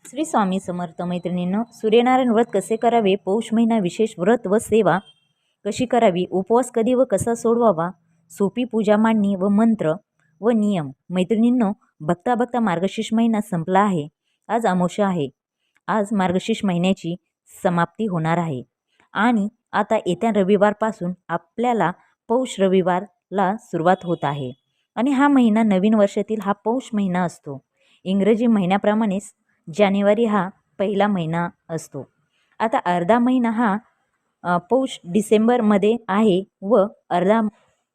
श्री स्वामी समर्थ. मैत्रिणींनो, सूर्यनारायण व्रत कसे करावे, पौष महिना विशेष व्रत व सेवा कशी करावी, उपवास कधी व कसा सोडवावा, सोपी पूजा मांडणी व मंत्र व नियम. मैत्रिणींनो, बघता बघता मार्गशीर्ष महिना संपला आहे. आज अमावस्या आहे. आज मार्गशीर्ष महिन्याची समाप्ती होणार आहे आणि आता येत्या रविवारपासून आपल्याला पौष रविवारला सुरुवात होत आहे आणि हा महिना नवीन वर्षातील हा पौष महिना असतो. इंग्रजी महिन्याप्रमाणेच जानेवारी हा पहिला महिना असतो. आता अर्धा महिना हा पौष डिसेंबरमध्ये आहे व अर्धा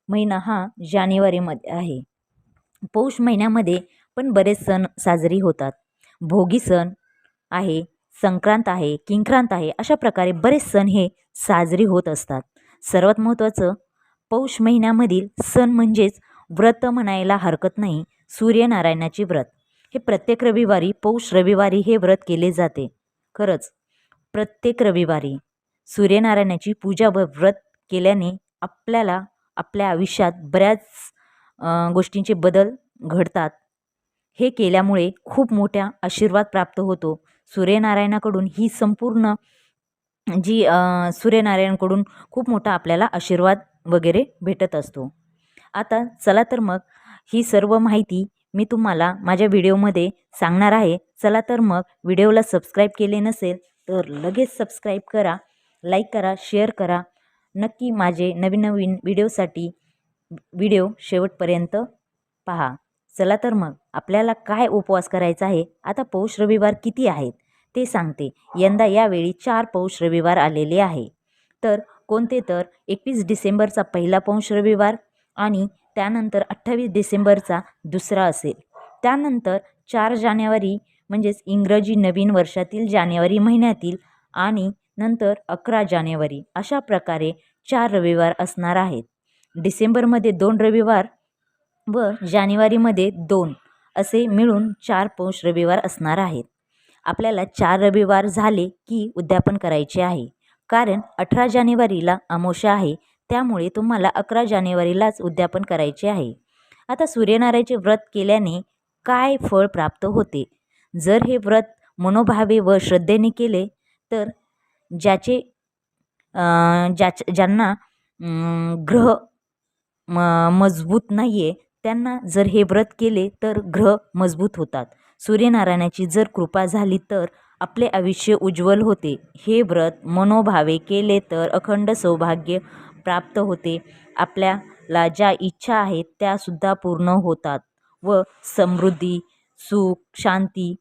महिना हा जानेवारीमध्ये आहे. पौष महिन्यामध्ये पण बरेच सण साजरी होतात. भोगी सण आहे, संक्रांत आहे, किंक्रांत आहे, अशा प्रकारे बरेच सण हे साजरी होत असतात. सर्वात महत्त्वाचं पौष महिन्यामधील सण म्हणजेच व्रत म्हणायला हरकत नाही, सूर्यनारायणाचे व्रत. हे प्रत्येक रविवारी पौष रविवारी हे व्रत केले जाते. खरंच प्रत्येक रविवारी सूर्यनारायणाची पूजा व व्रत केल्याने आपल्याला आपल्या आयुष्यात बऱ्याच गोष्टींचे बदल घडतात. हे केल्यामुळे खूप मोठा आशीर्वाद प्राप्त होतो. सूर्यनारायणाकडून ही संपूर्ण जी सूर्यनारायणाकडून खूप मोठा आपल्याला आशीर्वाद वगैरे भेटत असतो. आता चला तर मग ही सर्व माहिती मी तुम्हाला माझ्या व्हिडिओमध्ये सांगणार आहे. चला तर मग व्हिडिओला सबस्क्राईब केले नसेल तर लगेच सबस्क्राईब करा, लाईक करा, शेअर करा. नक्की माझे नवीन नवीन व्हिडिओसाठी व्हिडिओ शेवटपर्यंत पहा. चला तर मग आपल्याला काय उपवास करायचा आहे. आता पौष रविवार किती आहेत ते सांगते. यंदा यावेळी 4 पौष रविवार आलेले आहे. तर कोणते तर 21 डिसेंबरचा पहिला पौष रविवार आणि त्यानंतर 28 डिसेंबरचा दुसरा असेल. त्यानंतर 4 जानेवारी म्हणजेच इंग्रजी नवीन वर्षातील जानेवारी महिन्यातील आणि नंतर 11 जानेवारी अशा प्रकारे 4 रविवार असणार आहेत. डिसेंबरमध्ये 2 रविवार व जानेवारीमध्ये 2 असे मिळून 4 पौष रविवार असणार आहेत. आपल्याला 4 रविवार झाले की उद्यापन करायचे आहे, कारण 18 जानेवारीला अमावस्या आहे. त्यामुळे तुम्हाला 11 जानेवारीलाच उद्यापन करायचे आहे. आता सूर्यनारायणाचे व्रत केल्याने काय फळ प्राप्त होते. जर हे व्रत मनोभावे व श्रद्धेने केले तर ज्यांना ग्रह मजबूत नाही आहे त्यांना जर हे व्रत केले तर ग्रह मजबूत होतात. सूर्यनारायणाची जर कृपा झाली तर आपले आयुष्य उज्ज्वल होते. हे व्रत मनोभावे केले तर अखंड सौभाग्य प्राप्त होते. आपल्याला ज्या इच्छा आहेत त्यासुद्धा पूर्ण होतात व समृद्धी, सुख, शांती